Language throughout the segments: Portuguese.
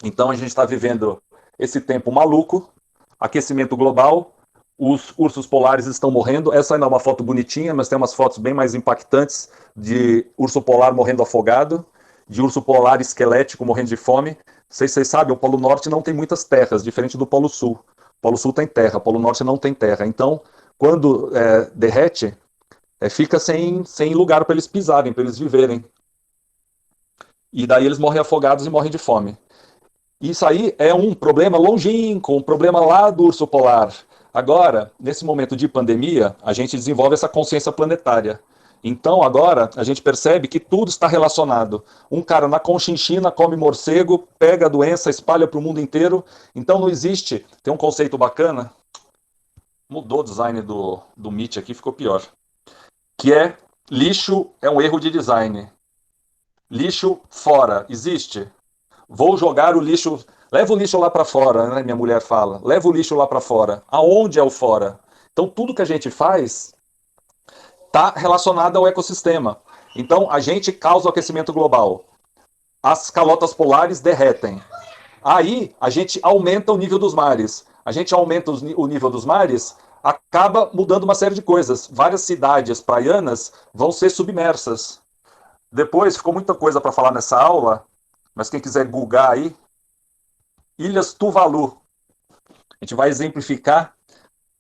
Então a gente está vivendo esse tempo maluco, aquecimento global, os ursos polares estão morrendo. Essa ainda é uma foto bonitinha, mas tem umas fotos bem mais impactantes de urso polar morrendo afogado, de urso polar esquelético morrendo de fome. Não sei se vocês sabem, o Polo Norte não tem muitas terras, diferente do Polo Sul. O Polo Sul tem terra, o Polo Norte não tem terra. Então, quando derrete, fica sem lugar para eles pisarem, para eles viverem. E daí eles morrem afogados e morrem de fome. Isso aí é um problema longínquo, um problema lá do urso polar. Agora, nesse momento de pandemia, a gente desenvolve essa consciência planetária. Então, agora, a gente percebe que tudo está relacionado. Um cara na Conchinchina come morcego, pega a doença, espalha para o mundo inteiro. Então, não existe. Tem um conceito bacana, mudou o design do Meet aqui, ficou pior. Que é lixo é um erro de design. Lixo fora, existe? Vou jogar o lixo. Leva o lixo lá para fora, né? Minha mulher fala. Leva o lixo lá para fora. Aonde é o fora? Então, tudo que a gente faz está relacionado ao ecossistema. Então, a gente causa o aquecimento global. As calotas polares derretem. Aí, a gente aumenta o nível dos mares. A gente aumenta o nível dos mares, acaba mudando uma série de coisas. Várias cidades praianas vão ser submersas. Depois, ficou muita coisa para falar nessa aula, mas quem quiser googar aí, Ilhas Tuvalu. A gente vai exemplificar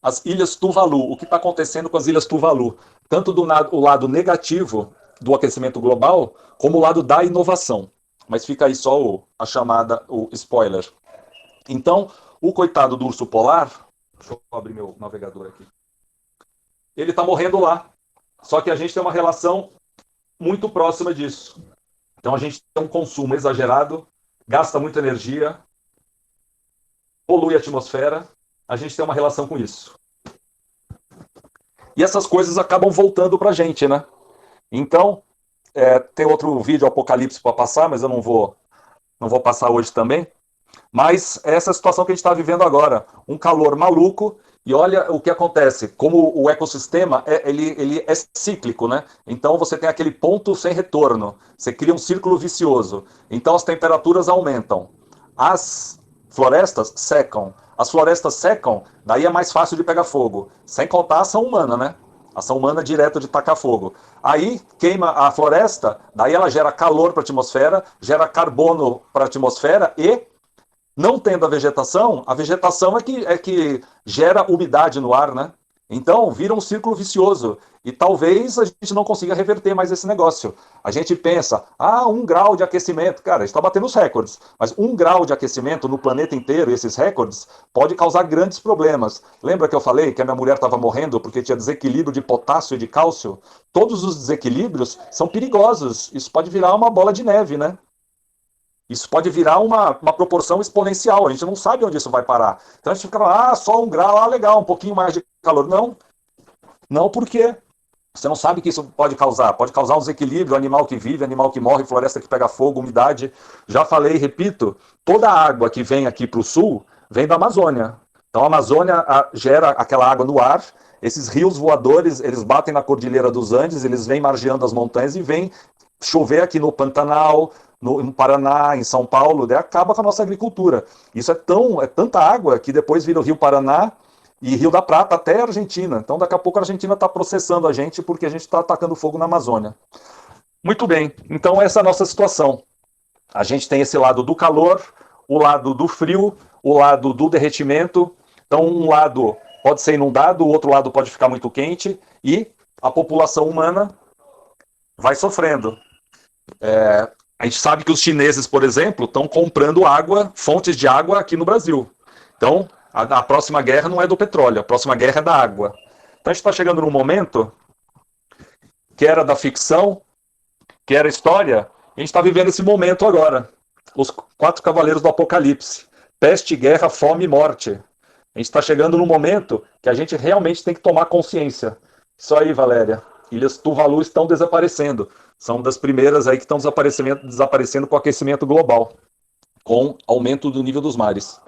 as Ilhas Tuvalu, o que está acontecendo com as Ilhas Tuvalu, tanto do o lado negativo do aquecimento global, como o lado da inovação. Mas fica aí só a chamada, o spoiler. Então, o coitado do urso polar, deixa eu abrir meu navegador aqui, ele está morrendo lá. Só que a gente tem uma relação muito próxima disso. Então, a gente tem um consumo exagerado, gasta muita energia, polui a atmosfera, a gente tem uma relação com isso. E essas coisas acabam voltando para a gente, né? Então, tem outro vídeo Apocalipse para passar, mas eu não vou passar hoje também. Mas essa é a situação que a gente está vivendo agora. Um calor maluco, e olha o que acontece. Como o ecossistema ele é cíclico, né? Então você tem aquele ponto sem retorno. Você cria um círculo vicioso. Então as temperaturas aumentam. As florestas secam. As florestas secam, daí é mais fácil de pegar fogo. Sem contar a ação humana, né? Ação humana direta de tacar fogo. Aí queima a floresta, daí ela gera calor para a atmosfera, gera carbono para a atmosfera e não tendo a vegetação é que gera umidade no ar, né? Então, vira um círculo vicioso. E talvez a gente não consiga reverter mais esse negócio. A gente pensa, 1 grau de aquecimento. Cara, a gente está batendo os recordes. Mas 1 grau de aquecimento no planeta inteiro, esses recordes, pode causar grandes problemas. Lembra que eu falei que a minha mulher estava morrendo porque tinha desequilíbrio de potássio e de cálcio? Todos os desequilíbrios são perigosos. Isso pode virar uma bola de neve, né? Isso pode virar uma proporção exponencial. A gente não sabe onde isso vai parar. Então a gente fica lá, só 1 grau, legal, um pouquinho mais de calor. Não, não porque você não sabe o que isso pode causar. Pode causar um desequilíbrio, animal que vive, animal que morre, floresta que pega fogo, umidade. Já falei e repito, toda a água que vem aqui para o sul vem da Amazônia. Então a Amazônia gera aquela água no ar, esses rios voadores, eles batem na Cordilheira dos Andes, eles vêm margeando as montanhas e vêm chover aqui no Pantanal, no Paraná, em São Paulo, daí acaba com a nossa agricultura. Isso é tanta água que depois vira o Rio Paraná e Rio da Prata até a Argentina. Então daqui a pouco a Argentina está processando a gente porque a gente está atacando fogo na Amazônia. Muito bem, então essa é a nossa situação. A gente tem esse lado do calor, o lado do frio, o lado do derretimento. Então um lado pode ser inundado, o outro lado pode ficar muito quente e a população humana vai sofrendo. A gente sabe que os chineses, por exemplo, estão comprando água, fontes de água aqui no Brasil. Então, a próxima guerra não é do petróleo, a próxima guerra é da água. Então, a gente está chegando num momento que era da ficção, que era história, e a gente está vivendo esse momento agora. Os 4 cavaleiros do Apocalipse. Peste, guerra, fome e morte. A gente está chegando num momento que a gente realmente tem que tomar consciência. Isso aí, Valéria. Ilhas Tuvalu estão desaparecendo. São das primeiras aí que estão desaparecendo com o aquecimento global, com aumento do nível dos mares.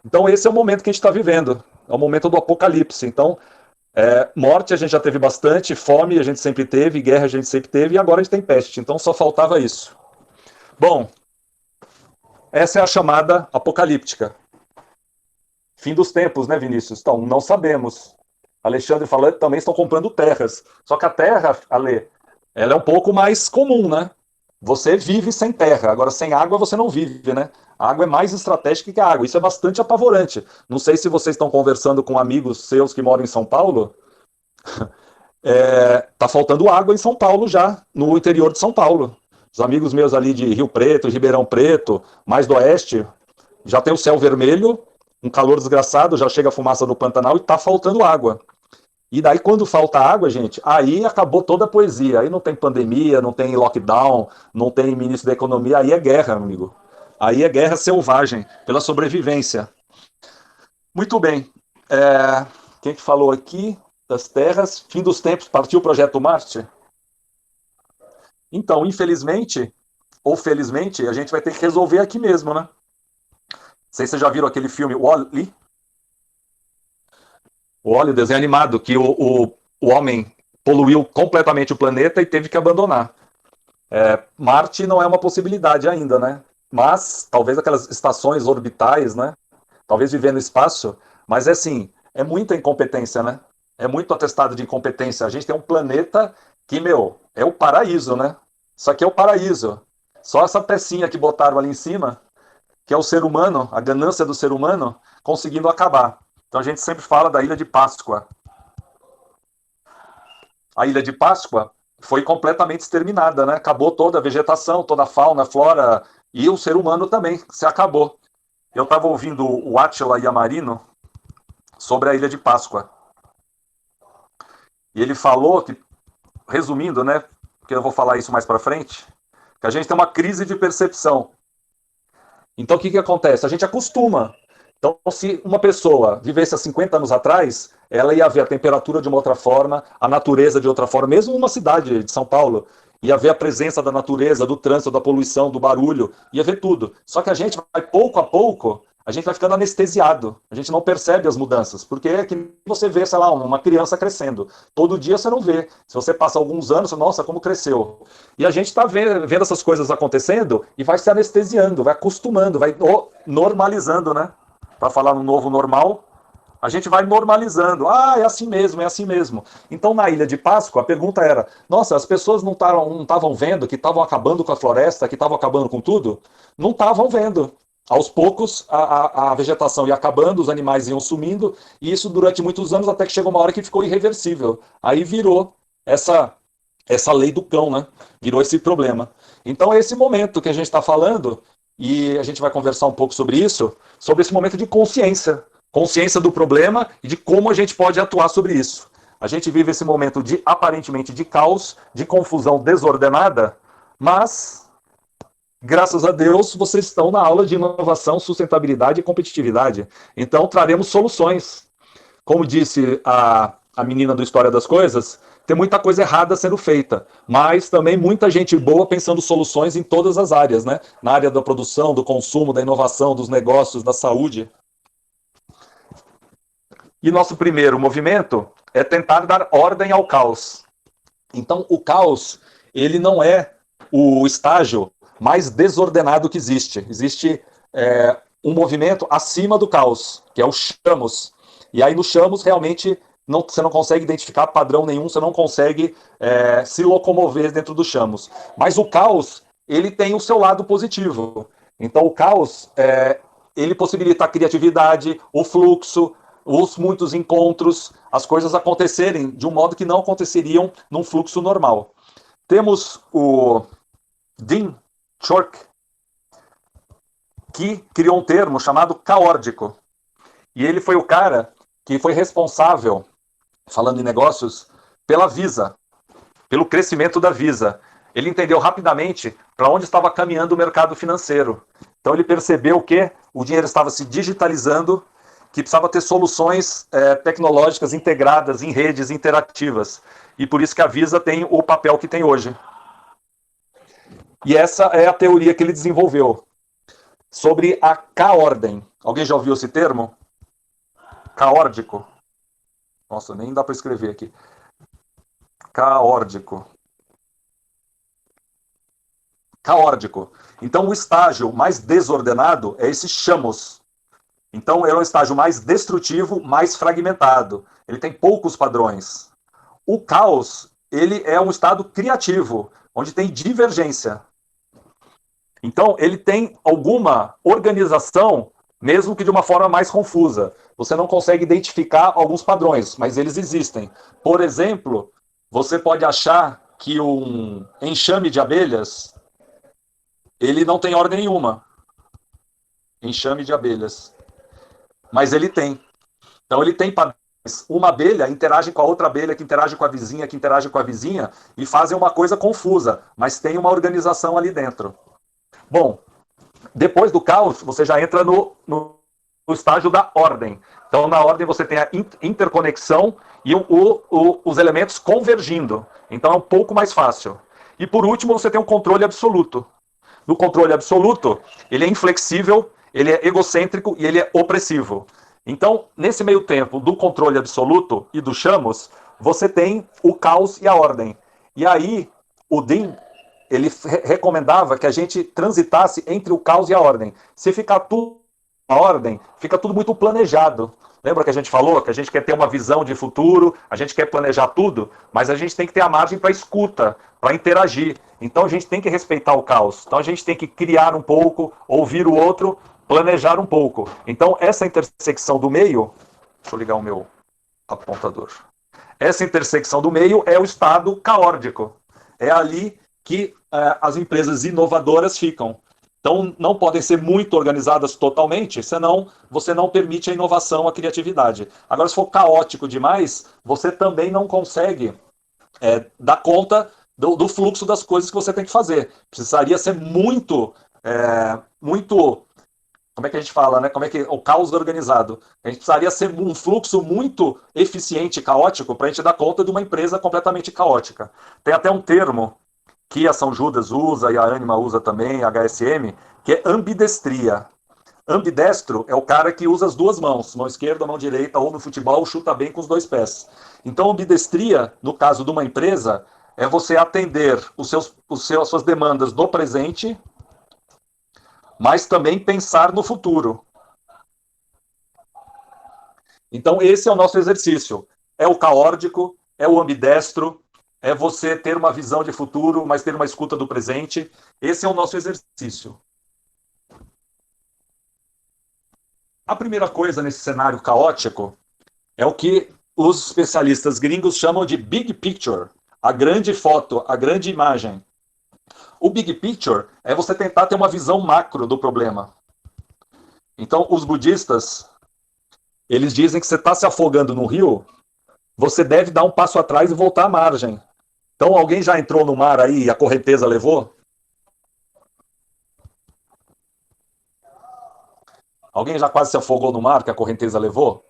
Então esse é o momento que a gente está vivendo. É o momento do apocalipse. Então, morte a gente já teve bastante, fome a gente sempre teve, guerra a gente sempre teve, e agora a gente tem peste. Então só faltava isso. Bom, essa é a chamada apocalíptica. Fim dos tempos, né, Vinícius? Então, não sabemos. Alexandre falou que também estão comprando terras. Só que a terra, Ale, ela é um pouco mais comum, né? Você vive sem terra. Agora, sem água, você não vive, né? A água é mais estratégica que a água. Isso é bastante apavorante. Não sei se vocês estão conversando com amigos seus que moram em São Paulo. Tá faltando água em São Paulo já, no interior de São Paulo. Os amigos meus ali de Rio Preto, Ribeirão Preto, mais do oeste, já tem o céu vermelho, um calor desgraçado, já chega a fumaça no Pantanal e tá faltando água. E daí, quando falta água, gente, aí acabou toda a poesia. Aí não tem pandemia, não tem lockdown, não tem ministro da economia, aí é guerra, amigo. Aí é guerra selvagem, pela sobrevivência. Muito bem. Quem que falou aqui das terras? Fim dos tempos, partiu o Projeto Marte? Então, infelizmente, ou felizmente, a gente vai ter que resolver aqui mesmo, né? Não sei se vocês já viram aquele filme Wall-E. O óleo, desenho animado, que o homem poluiu completamente o planeta e teve que abandonar. Marte não é uma possibilidade ainda, né? Mas talvez aquelas estações orbitais, né? Talvez viver no espaço, mas é assim, é muita incompetência, né? É muito atestado de incompetência. A gente tem um planeta que, meu, é o paraíso, né? Isso aqui é o paraíso. Só essa pecinha que botaram ali em cima, que é o ser humano, a ganância do ser humano, conseguindo acabar. Então a gente sempre fala da Ilha de Páscoa. A Ilha de Páscoa foi completamente exterminada, né? Acabou toda a vegetação, toda a fauna, a flora e o ser humano também se acabou. Eu estava ouvindo o Átila Yamarino sobre a Ilha de Páscoa. E ele falou que, resumindo, né? Porque eu vou falar isso mais para frente, que a gente tem uma crise de percepção. Então o que acontece? A gente acostuma. Então, se uma pessoa vivesse há 50 anos atrás, ela ia ver a temperatura de uma outra forma, a natureza de outra forma, mesmo numa cidade de São Paulo, ia ver a presença da natureza, do trânsito, da poluição, do barulho, ia ver tudo. Só que a gente vai pouco a pouco, a gente vai ficando anestesiado, a gente não percebe as mudanças, porque é que você vê, sei lá, uma criança crescendo. Todo dia você não vê. Se você passa alguns anos, nossa, como cresceu. E a gente está vendo essas coisas acontecendo e vai se anestesiando, vai acostumando, vai normalizando, né? Para falar no novo normal, a gente vai normalizando. Ah, é assim mesmo, é assim mesmo. Então, na Ilha de Páscoa, a pergunta era: nossa, as pessoas não estavam vendo que estavam acabando com a floresta, que estavam acabando com tudo? Não estavam vendo. Aos poucos, a vegetação ia acabando, os animais iam sumindo, e isso durante muitos anos, até que chegou uma hora que ficou irreversível. Aí virou essa, essa lei do cão, né? Virou esse problema. Então, é esse momento que a gente está falando, e a gente vai conversar um pouco sobre isso, sobre esse momento de consciência. Consciência do problema e de como a gente pode atuar sobre isso. A gente vive esse momento de, aparentemente, de caos, de confusão desordenada, mas, graças a Deus, vocês estão na aula de inovação, sustentabilidade e competitividade. Então, traremos soluções. Como disse a menina do História das Coisas, tem muita coisa errada sendo feita, mas também muita gente boa pensando soluções em todas as áreas, né? Na área da produção, do consumo, da inovação, dos negócios, da saúde. E nosso primeiro movimento é tentar dar ordem ao caos. Então, o caos, ele não é o estágio mais desordenado que existe. Existe um movimento acima do caos, que é o chamos. E aí no chamos, realmente, você não consegue identificar padrão nenhum, você não consegue se locomover dentro do chamos. Mas o caos, ele tem o seu lado positivo. Então, o caos, ele possibilita a criatividade, o fluxo, os muitos encontros, as coisas acontecerem de um modo que não aconteceriam num fluxo normal. Temos o Dean Chork, que criou um termo chamado caórdico. E ele foi o cara que foi responsável, falando em negócios, pela Visa, pelo crescimento da Visa. Ele entendeu rapidamente para onde estava caminhando o mercado financeiro. Então ele percebeu que o dinheiro estava se digitalizando, que precisava ter soluções tecnológicas integradas em redes interativas. E por isso que a Visa tem o papel que tem hoje. E essa é a teoria que ele desenvolveu sobre a K-ordem. Alguém já ouviu esse termo? Caórdico. Nossa, nem dá para escrever aqui. Caórdico. caórdico. Então, o estágio mais desordenado é esse chamos. Então, é um estágio mais destrutivo, mais fragmentado. Ele tem poucos padrões. O caos, ele é um estado criativo, onde tem divergência. Então, ele tem alguma organização, mesmo que de uma forma mais confusa. Você não consegue identificar alguns padrões, mas eles existem. Por exemplo, você pode achar que um enxame de abelhas, ele não tem ordem nenhuma. Enxame de abelhas. Mas ele tem. Então, ele tem padrões. Uma abelha interage com a outra abelha, que interage com a vizinha, que interage com a vizinha, e fazem uma coisa confusa, mas tem uma organização ali dentro. Bom, depois do caos, você já entra no estágio da ordem. Então, na ordem, você tem a interconexão e os elementos convergindo. Então, é um pouco mais fácil. E, por último, você tem um controle absoluto. No controle absoluto, ele é inflexível, ele é egocêntrico e ele é opressivo. Então, nesse meio tempo do controle absoluto e do chamos, você tem o caos e a ordem. E aí, o Dean, ele recomendava que a gente transitasse entre o caos e a ordem. Se ficar tudo na ordem, fica tudo muito planejado. Lembra que a gente falou que a gente quer ter uma visão de futuro, a gente quer planejar tudo, mas a gente tem que ter a margem para escuta, para interagir. Então a gente tem que respeitar o caos. Então a gente tem que criar um pouco, ouvir o outro, planejar um pouco. Então essa intersecção do meio, deixa eu ligar o meu apontador. Essa intersecção do meio é o estado caórdico. É ali que as empresas inovadoras ficam. Então, não podem ser muito organizadas totalmente, senão você não permite a inovação, a criatividade. Agora, se for caótico demais, você também não consegue dar conta do fluxo das coisas que você tem que fazer. Precisaria ser muito, como é que a gente fala, né? Como é que o caos organizado? A gente precisaria ser um fluxo muito eficiente e caótico para a gente dar conta de uma empresa completamente caótica. Tem até um termo que a São Judas usa e a Anima usa também, a HSM, que é ambidestria. Ambidestro é o cara que usa as duas mãos, mão esquerda, mão direita, ou no futebol chuta bem com os dois pés. Então, ambidestria, no caso de uma empresa, é você atender as suas demandas no presente, mas também pensar no futuro. Então, esse é o nosso exercício. É o caórdico, é o ambidestro, é você ter uma visão de futuro, mas ter uma escuta do presente. Esse é o nosso exercício. A primeira coisa nesse cenário caótico é o que os especialistas gringos chamam de big picture, a grande foto, a grande imagem. O big picture é você tentar ter uma visão macro do problema. Então, os budistas, eles dizem que você está se afogando no rio, você deve dar um passo atrás e voltar à margem. Então, alguém já entrou no mar aí e a correnteza levou? Alguém já quase se afogou no mar que a correnteza levou?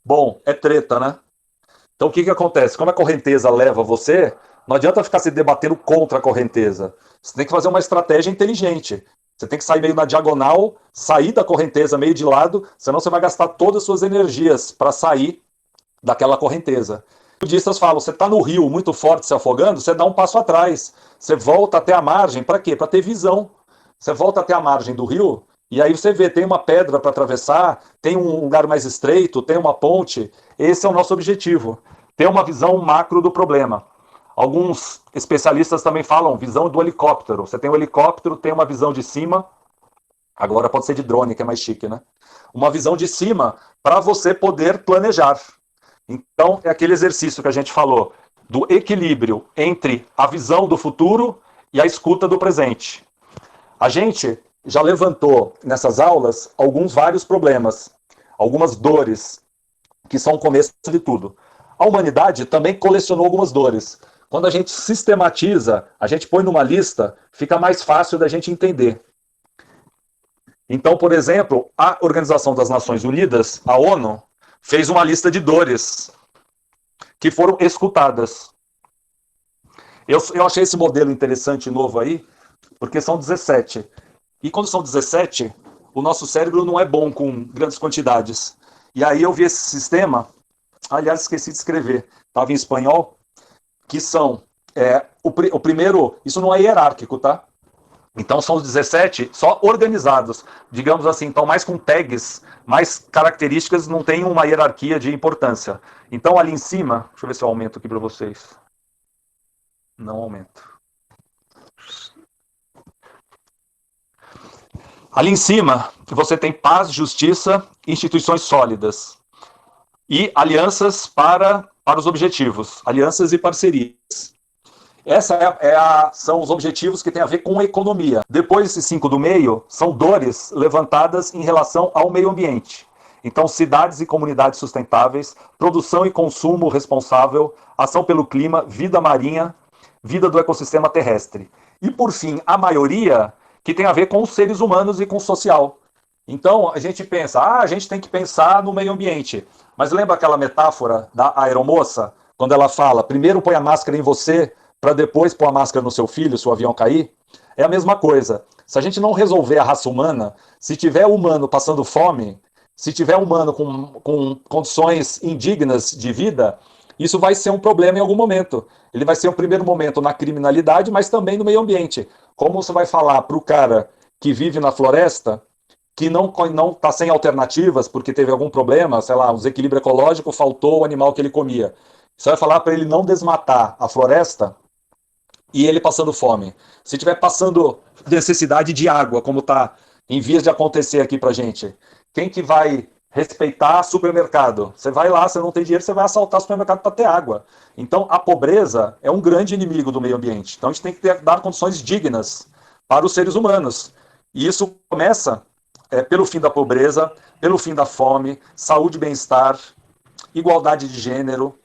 Bom, é treta, né? Então, o que acontece? Como a correnteza leva você, não adianta ficar se debatendo contra a correnteza. Você tem que fazer uma estratégia inteligente. Você tem que sair meio na diagonal, sair da correnteza meio de lado, senão você vai gastar todas as suas energias para sair daquela correnteza. Os budistas falam, você está no rio muito forte se afogando, você dá um passo atrás. Você volta até a margem, para quê? Para ter visão. Você volta até a margem do rio, e aí você vê, tem uma pedra para atravessar, tem um lugar mais estreito, tem uma ponte. Esse é o nosso objetivo, ter uma visão macro do problema. Alguns especialistas também falam visão do helicóptero. Você tem um helicóptero, tem uma visão de cima, agora pode ser de drone, que é mais chique, né? Uma visão de cima para você poder planejar. Então, é aquele exercício que a gente falou, do equilíbrio entre a visão do futuro e a escuta do presente. A gente já levantou nessas aulas vários problemas, algumas dores, que são o começo de tudo. A humanidade também colecionou algumas dores. Quando a gente sistematiza, a gente põe numa lista, fica mais fácil da gente entender. Então, por exemplo, a Organização das Nações Unidas, a ONU, fez uma lista de dores que foram escutadas. Eu achei esse modelo interessante novo aí, porque são 17. E quando são 17, o nosso cérebro não é bom com grandes quantidades. E aí eu vi esse sistema, aliás, esqueci de escrever. estava em espanhol, que são o primeiro, isso não é hierárquico, tá? Então são os 17 só organizados, digamos assim, então mais com tags, mais características, não tem uma hierarquia de importância. Então ali em cima, deixa eu ver se eu aumento aqui para vocês. Não aumento. Ali em cima, você tem paz, justiça, instituições sólidas e alianças para os objetivos, alianças e parcerias. Essa são os objetivos que têm a ver com a economia. Depois, esses 5 do meio são dores levantadas em relação ao meio ambiente. Então, cidades e comunidades sustentáveis, produção e consumo responsável, ação pelo clima, vida marinha, vida do ecossistema terrestre. E, por fim, a maioria que tem a ver com os seres humanos e com o social. Então, a gente pensa, a gente tem que pensar no meio ambiente. Mas lembra aquela metáfora da aeromoça? Quando ela fala, primeiro põe a máscara em você, para depois pôr a máscara no seu filho, se o avião cair? É a mesma coisa. Se a gente não resolver a raça humana, se tiver humano passando fome, se tiver humano com condições indignas de vida, isso vai ser um problema em algum momento. Ele vai ser um primeiro momento na criminalidade, mas também no meio ambiente. Como você vai falar para o cara que vive na floresta, que não está sem alternativas porque teve algum problema, sei lá, um desequilíbrio ecológico, faltou o animal que ele comia. Você vai falar para ele não desmatar a floresta e ele passando fome. Se tiver passando necessidade de água, como está em vias de acontecer aqui para gente, quem que vai respeitar supermercado? Você vai lá, você não tem dinheiro, você vai assaltar o supermercado para ter água. Então, a pobreza é um grande inimigo do meio ambiente. Então, a gente tem que dar condições dignas para os seres humanos. E isso começa pelo fim da pobreza, pelo fim da fome, saúde e bem-estar, igualdade de gênero,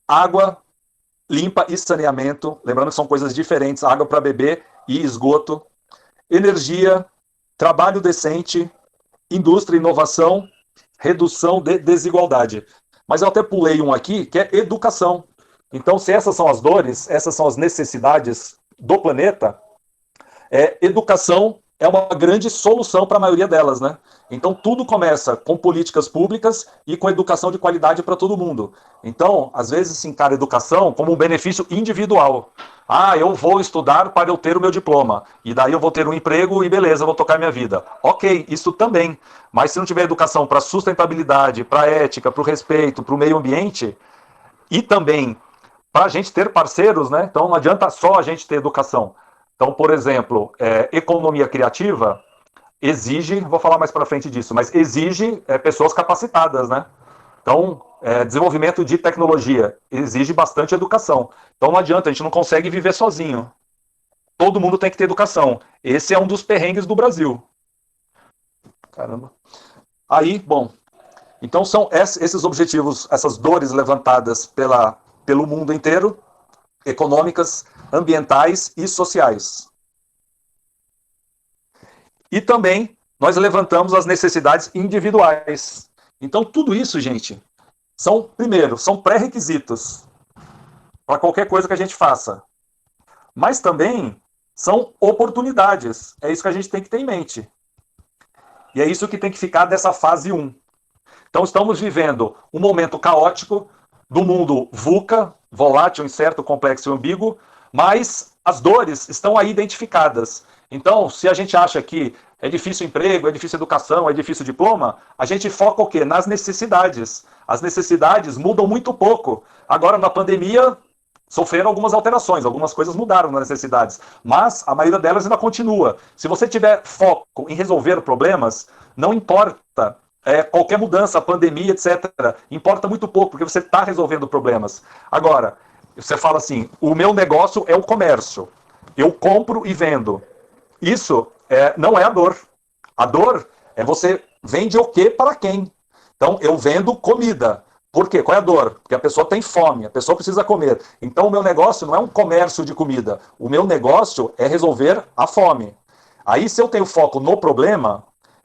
água limpa e saneamento, lembrando que são coisas diferentes, água para beber e esgoto, energia, trabalho decente, indústria, inovação, redução de desigualdade. Mas eu até pulei um aqui, que é educação. Então, se essas são as dores, essas são as necessidades do planeta, educação é uma grande solução para a maioria delas, né? Então, tudo começa com políticas públicas e com educação de qualidade para todo mundo. Então, às vezes se encara a educação como um benefício individual. Eu vou estudar para eu ter o meu diploma, e daí eu vou ter um emprego e beleza, eu vou tocar minha vida. Ok, isso também. Mas se não tiver educação para sustentabilidade, para ética, para o respeito, para o meio ambiente, e também para a gente ter parceiros, né? Então não adianta só a gente ter educação. Então, por exemplo, economia criativa exige, vou falar mais para frente disso, mas exige pessoas capacitadas, né? Então, desenvolvimento de tecnologia exige bastante educação. Então não adianta, a gente não consegue viver sozinho. Todo mundo tem que ter educação. Esse é um dos perrengues do Brasil. Caramba. Aí, bom, então são esses objetivos, essas dores levantadas pelo mundo inteiro, econômicas, ambientais e sociais. E também nós levantamos as necessidades individuais. Então, tudo isso, gente, primeiro, são pré-requisitos para qualquer coisa que a gente faça. Mas também são oportunidades. É isso que a gente tem que ter em mente. E é isso que tem que ficar dessa fase 1. Então, estamos vivendo um momento caótico do mundo VUCA, volátil, incerto, complexo e ambíguo, mas as dores estão aí identificadas. Então, se a gente acha que é difícil emprego, é difícil educação, é difícil diploma, a gente foca o quê? Nas necessidades. As necessidades mudam muito pouco. Agora, na pandemia, sofreram algumas alterações, algumas coisas mudaram nas necessidades, mas a maioria delas ainda continua. Se você tiver foco em resolver problemas, não importa qualquer mudança, pandemia, etc. Importa muito pouco, porque você está resolvendo problemas. Agora, você fala assim, o meu negócio é o comércio. Eu compro e vendo. Isso não é a dor. A dor é você vende o quê para quem. Então, eu vendo comida. Por quê? Qual é a dor? Porque a pessoa tem fome, a pessoa precisa comer. Então, o meu negócio não é um comércio de comida. O meu negócio é resolver a fome. Aí, se eu tenho foco no problema,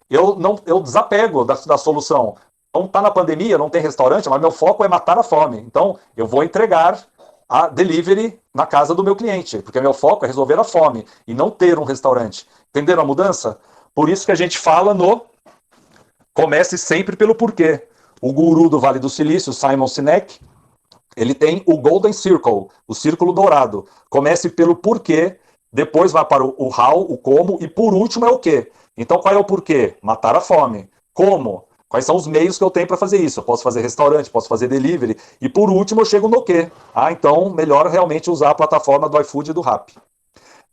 eu desapego da solução. Então, tá na pandemia, não tem restaurante, mas meu foco é matar a fome. Então, eu vou entregar a delivery na casa do meu cliente, porque meu foco é resolver a fome e não ter um restaurante. Entenderam a mudança? Por isso que a gente fala no comece sempre pelo porquê. O guru do Vale do Silício, Simon Sinek, ele tem o Golden Circle, o círculo dourado. Comece pelo porquê, depois vai para o how, o como, e por último é o quê. Então, qual é o porquê? Matar a fome. Como? Quais são os meios que eu tenho para fazer isso? Eu posso fazer restaurante, posso fazer delivery. E por último eu chego no quê? Então, melhor realmente usar a plataforma do iFood e do Rappi.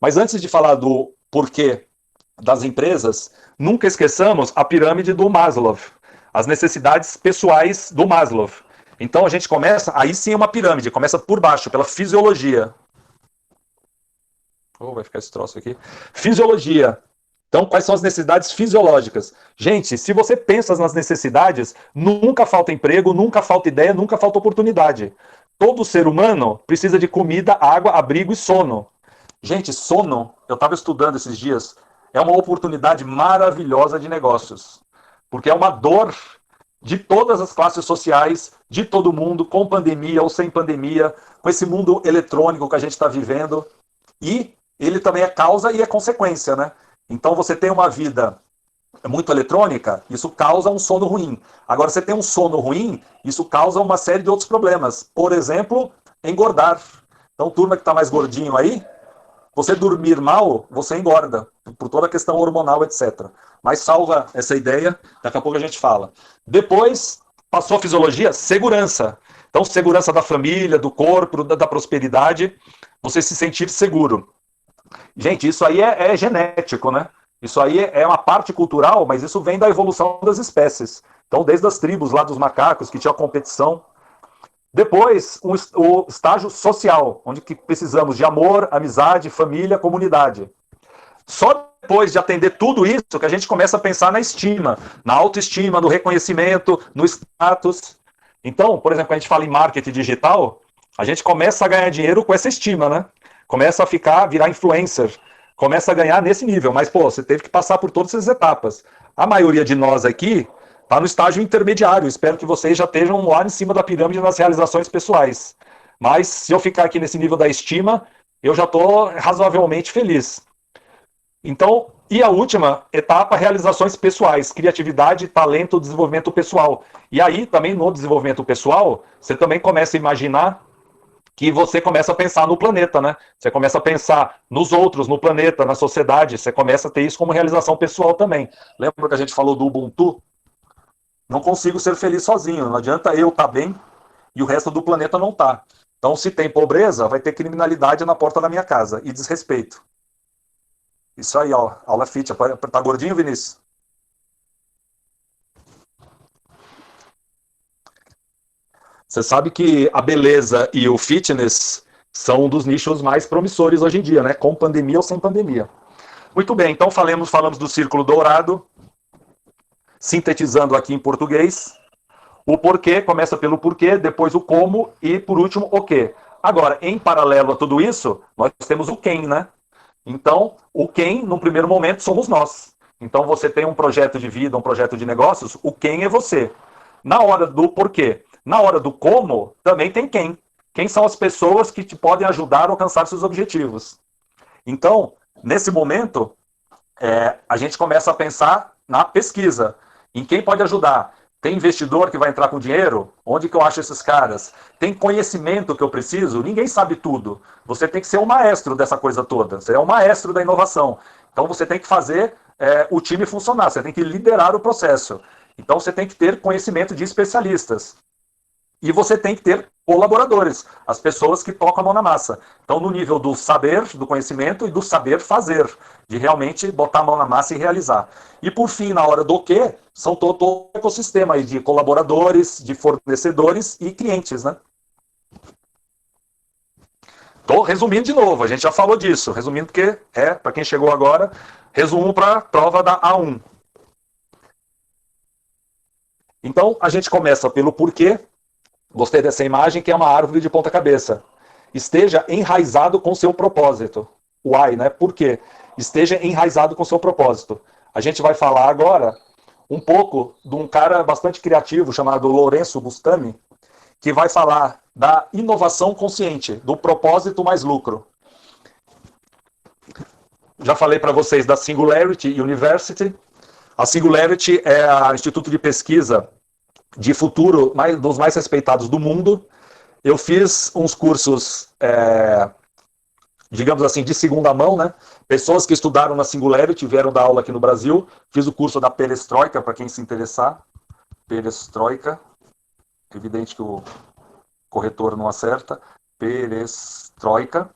Mas antes de falar do porquê das empresas, nunca esqueçamos a pirâmide do Maslow, as necessidades pessoais do Maslow. Então a gente começa, aí sim é uma pirâmide, começa por baixo, pela fisiologia. Vai ficar esse troço aqui. Fisiologia. Então, quais são as necessidades fisiológicas? Gente, se você pensa nas necessidades, nunca falta emprego, nunca falta ideia, nunca falta oportunidade. Todo ser humano precisa de comida, água, abrigo e sono. Gente, sono, eu estava estudando esses dias, é uma oportunidade maravilhosa de negócios. Porque é uma dor de todas as classes sociais, de todo mundo, com pandemia ou sem pandemia, com esse mundo eletrônico que a gente está vivendo. E ele também é causa e é consequência, né? Então você tem uma vida muito eletrônica, isso causa um sono ruim. Agora, você tem um sono ruim, isso causa uma série de outros problemas. Por exemplo, engordar. Então, turma que está mais gordinho aí, você dormir mal, você engorda, por toda a questão hormonal, etc. Mas salva essa ideia, daqui a pouco a gente fala. Depois, passou a fisiologia, segurança. Então, segurança da família, do corpo, da prosperidade, você se sentir seguro. Gente, isso aí é genético, né? Isso aí é uma parte cultural, mas isso vem da evolução das espécies. Então, desde as tribos lá dos macacos, que tinha competição. Depois, o estágio social, onde que precisamos de amor, amizade, família, comunidade. Só depois de atender tudo isso que a gente começa a pensar na estima, na autoestima, no reconhecimento, no status. Então, por exemplo, quando a gente fala em marketing digital, a gente começa a ganhar dinheiro com essa estima, né? Começa a virar influencer, começa a ganhar nesse nível. Mas, pô, você teve que passar por todas essas etapas. A maioria de nós aqui está no estágio intermediário. Espero que vocês já estejam lá em cima da pirâmide nas realizações pessoais. Mas, se eu ficar aqui nesse nível da estima, eu já estou razoavelmente feliz. Então, e a última etapa, realizações pessoais, criatividade, talento, desenvolvimento pessoal. E aí, também no desenvolvimento pessoal, você também começa a imaginar que você começa a pensar no planeta, né? Você começa a pensar nos outros, no planeta, na sociedade, você começa a ter isso como realização pessoal também. Lembra que a gente falou do Ubuntu? Não consigo ser feliz sozinho, não adianta eu estar bem e o resto do planeta não estar. Então, se tem pobreza, vai ter criminalidade na porta da minha casa e desrespeito. Isso aí, ó, aula fit. Tá gordinho, Vinícius? Você sabe que a beleza e o fitness são um dos nichos mais promissores hoje em dia, né? Com pandemia ou sem pandemia. Muito bem, então falamos do círculo dourado, sintetizando aqui em português. O porquê, começa pelo porquê, depois o como e, por último, o quê. Agora, em paralelo a tudo isso, nós temos o quem, né? Então, o quem, no primeiro momento, somos nós. Então, você tem um projeto de vida, um projeto de negócios, o quem é você. Na hora do porquê, na hora do como, também tem quem. Quem são as pessoas que te podem ajudar a alcançar seus objetivos. Então, nesse momento, a gente começa a pensar na pesquisa. Em quem pode ajudar? Tem investidor que vai entrar com dinheiro? Onde que eu acho esses caras? Tem conhecimento que eu preciso? Ninguém sabe tudo. Você tem que ser um maestro dessa coisa toda. Você é um maestro da inovação. Então você tem que fazer o time funcionar. Você tem que liderar o processo. Então você tem que ter conhecimento de especialistas. E você tem que ter colaboradores, as pessoas que tocam a mão na massa. Então, no nível do saber, do conhecimento e do saber fazer, de realmente botar a mão na massa e realizar. E, por fim, na hora do quê, são todo o ecossistema aí de colaboradores, de fornecedores e clientes, né? Estou resumindo de novo, a gente já falou disso. Resumindo porque para quem chegou agora, resumo para a prova da A1. Então, a gente começa pelo porquê. Gostei dessa imagem, que é uma árvore de ponta cabeça. Esteja enraizado com seu propósito. Why, né? Por quê? Esteja enraizado com seu propósito. A gente vai falar agora um pouco de um cara bastante criativo chamado Lourenço Bustami, que vai falar da inovação consciente, do propósito mais lucro. Já falei para vocês da Singularity University. A Singularity é o instituto de pesquisa de futuro dos mais respeitados do mundo. Eu fiz uns cursos, digamos assim, de segunda mão, né? Pessoas que estudaram na Singularity vieram dar aula aqui no Brasil. Fiz o curso da Perestroika, para quem se interessar. Perestroika. Evidente que o corretor não acerta. Perestroika.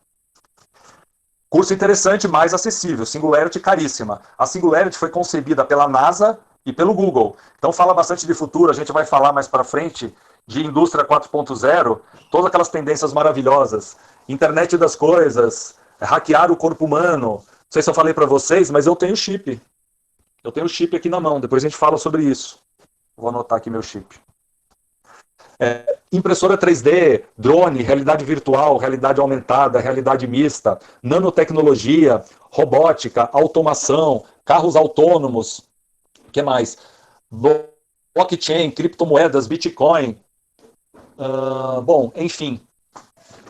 Curso interessante, mais acessível. Singularity caríssima. A Singularity foi concebida pela NASA e pelo Google. Então fala bastante de futuro, a gente vai falar mais para frente de indústria 4.0, todas aquelas tendências maravilhosas. Internet das coisas, hackear o corpo humano. Não sei se eu falei para vocês, mas eu tenho chip. Eu tenho chip aqui na mão, depois a gente fala sobre isso. Vou anotar aqui meu chip. Impressora 3D, drone, realidade virtual, realidade aumentada, realidade mista, nanotecnologia, robótica, automação, carros autônomos, o que mais? Blockchain, criptomoedas, Bitcoin, bom, enfim,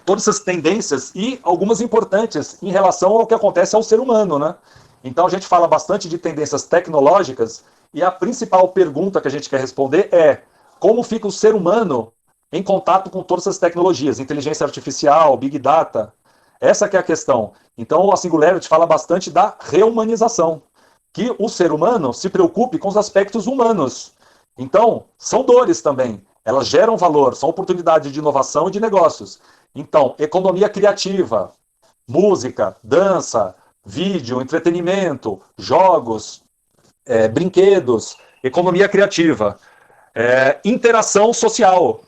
todas essas tendências e algumas importantes em relação ao que acontece ao ser humano, né? Então a gente fala bastante de tendências tecnológicas e a principal pergunta que a gente quer responder é como fica o ser humano em contato com todas essas tecnologias, inteligência artificial, big data. Essa que é a questão. Então a Singularity fala bastante da reumanização, que o ser humano se preocupe com os aspectos humanos. Então, são dores também. Elas geram valor, são oportunidades de inovação e de negócios. Então, economia criativa, música, dança, vídeo, entretenimento, jogos, brinquedos, economia criativa, interação social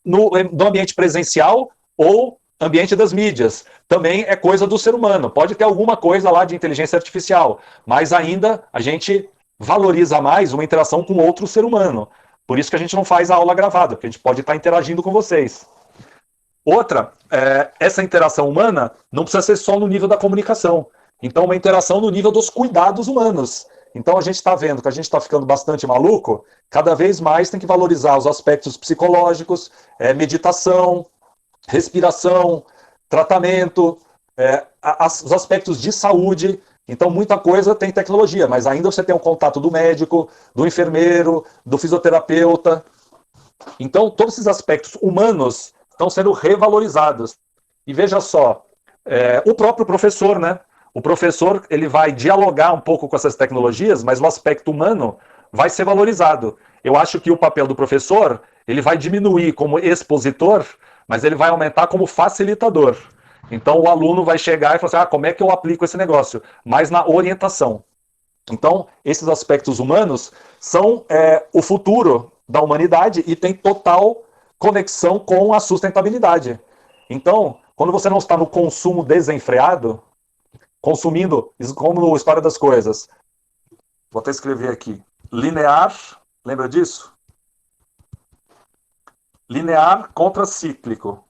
no ambiente presencial ou ambiente das mídias. Também é coisa do ser humano. Pode ter alguma coisa lá de inteligência artificial, mas ainda a gente valoriza mais uma interação com outro ser humano. Por isso que a gente não faz a aula gravada, porque a gente pode estar interagindo com vocês. Outra, essa interação humana não precisa ser só no nível da comunicação. Então, uma interação no nível dos cuidados humanos. Então, a gente está vendo que a gente está ficando bastante maluco, cada vez mais tem que valorizar os aspectos psicológicos, meditação, respiração, tratamento, os aspectos de saúde. Então, muita coisa tem tecnologia, mas ainda você tem o contato do médico, do enfermeiro, do fisioterapeuta. Então, todos esses aspectos humanos estão sendo revalorizados. E veja só, o próprio professor, né? O professor ele vai dialogar um pouco com essas tecnologias, mas o aspecto humano vai ser valorizado. Eu acho que o papel do professor ele vai diminuir como expositor, mas ele vai aumentar como facilitador. Então o aluno vai chegar e falar assim, como é que eu aplico esse negócio? Mas na orientação. Então, esses aspectos humanos são o futuro da humanidade e tem total conexão com a sustentabilidade. Então, quando você não está no consumo desenfreado, consumindo, como no História das Coisas, vou até escrever aqui, linear, lembra disso? Linear contracíclico.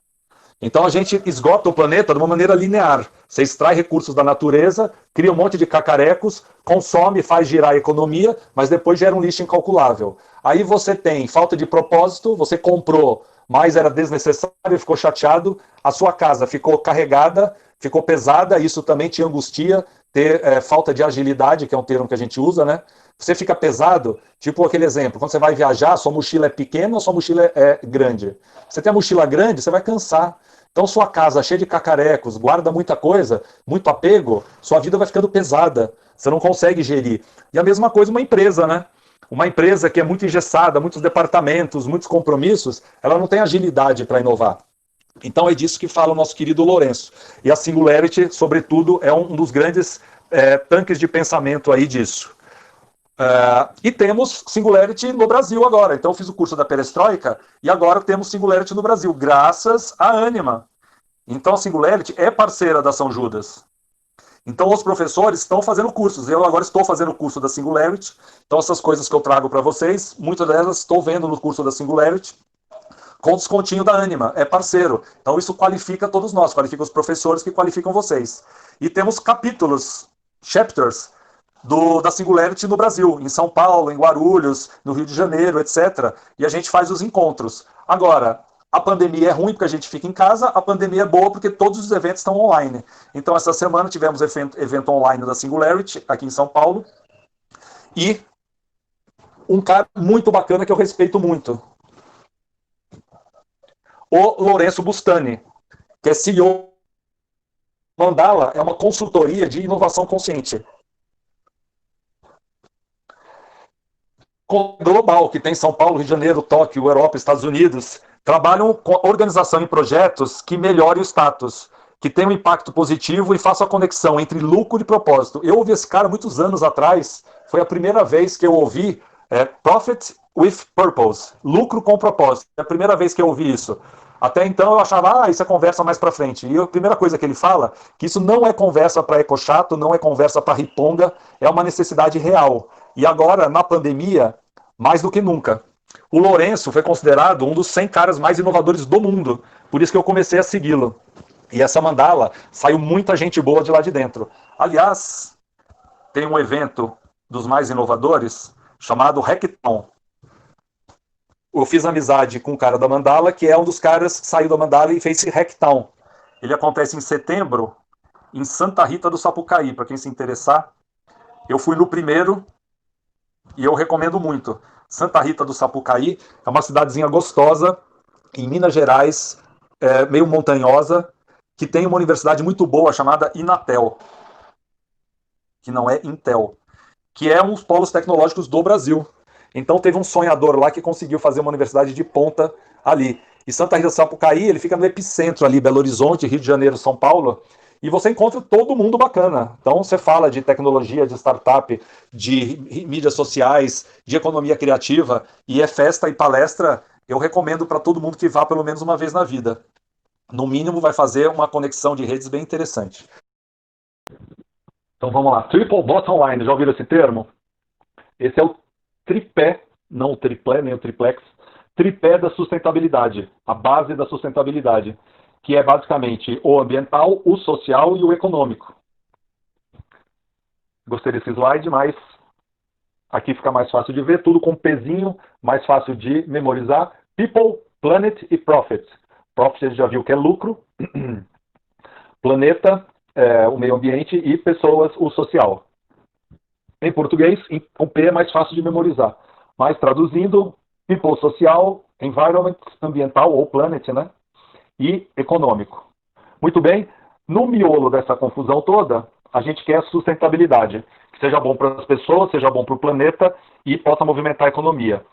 Então a gente esgota o planeta de uma maneira linear. Você extrai recursos da natureza, cria um monte de cacarecos, consome, faz girar a economia, mas depois gera um lixo incalculável. Aí você tem falta de propósito, você comprou, mas era desnecessário, ficou chateado, a sua casa ficou carregada, ficou pesada, isso também te angustia, ter falta de agilidade, que é um termo que a gente usa, né? Você fica pesado, tipo aquele exemplo, quando você vai viajar, sua mochila é pequena ou sua mochila é grande? Você tem a mochila grande, você vai cansar. Então, sua casa cheia de cacarecos, guarda muita coisa, muito apego, sua vida vai ficando pesada. Você não consegue gerir. E a mesma coisa uma empresa, né? Uma empresa que é muito engessada, muitos departamentos, muitos compromissos, ela não tem agilidade para inovar. Então é disso que fala o nosso querido Lourenço. E a Singularity, sobretudo, é um dos grandes tanques de pensamento aí disso. E temos Singularity no Brasil agora. Então eu fiz o curso da Perestroika e agora temos Singularity no Brasil, graças à Anima. Então a Singularity é parceira da São Judas. Então os professores estão fazendo cursos. Eu agora estou fazendo o curso da Singularity. Então essas coisas que eu trago para vocês, muitas delas estou vendo no curso da Singularity, com descontinho da Anima, é parceiro. Então isso qualifica todos nós, qualifica os professores que qualificam vocês. E temos capítulos, chapters, da Singularity no Brasil, em São Paulo, em Guarulhos, no Rio de Janeiro, etc. E a gente faz os encontros. Agora, a pandemia é ruim porque a gente fica em casa, a pandemia é boa porque todos os eventos estão online. Então, essa semana tivemos evento online da Singularity, aqui em São Paulo, e um cara muito bacana que eu respeito muito. o Lourenço Bustani, que é CEO. Mandala é uma consultoria de inovação consciente global, que tem São Paulo, Rio de Janeiro, Tóquio, Europa, Estados Unidos, trabalham com organização em projetos que melhorem o status, que tenham um impacto positivo e façam a conexão entre lucro e propósito. Eu ouvi esse cara muitos anos atrás, foi a primeira vez que eu ouvi Profit with Purpose, lucro com propósito. É a primeira vez que eu ouvi isso. Até então eu achava, isso é conversa mais para frente. E a primeira coisa que ele fala, que isso não é conversa para ecochato, não é conversa para riponga, é uma necessidade real. E agora, na pandemia, mais do que nunca. O Lourenço foi considerado um dos 100 caras mais inovadores do mundo, por isso que eu comecei a segui-lo. E essa mandala saiu muita gente boa de lá de dentro. Aliás, tem um evento dos mais inovadores chamado Hackathon. Eu fiz amizade com um cara da Mandala, que é um dos caras que saiu da Mandala e fez esse Hackathon. Ele acontece em setembro, em Santa Rita do Sapucaí, para quem se interessar. Eu fui no primeiro e eu recomendo muito. Santa Rita do Sapucaí é uma cidadezinha gostosa, em Minas Gerais, meio montanhosa, que tem uma universidade muito boa chamada Inatel, que não é Intel, que é um dos polos tecnológicos do Brasil. Então teve um sonhador lá que conseguiu fazer uma universidade de ponta ali. E Santa Rita do Sapucaí, ele fica no epicentro ali, Belo Horizonte, Rio de Janeiro, São Paulo, e você encontra todo mundo bacana. Então você fala de tecnologia, de startup, de mídias sociais, de economia criativa, e é festa e palestra, eu recomendo para todo mundo que vá pelo menos uma vez na vida. No mínimo vai fazer uma conexão de redes bem interessante. Então vamos lá. Triple Bottom Line, já ouviram esse termo? Esse é o tripé, não o triplé, nem o triplex, tripé da sustentabilidade, a base da sustentabilidade, que é basicamente o ambiental, o social e o econômico. Gostei desse slide, mas aqui fica mais fácil de ver, tudo com pezinho, mais fácil de memorizar. People, Planet e Profit. Profit a gente já viu que é lucro, planeta, o meio ambiente e pessoas, o social. Em português, com P é mais fácil de memorizar. Mas traduzindo, people social, environment, ambiental ou planet, né? E econômico. Muito bem, no miolo dessa confusão toda, a gente quer sustentabilidade, que seja bom para as pessoas, seja bom para o planeta e possa movimentar a economia.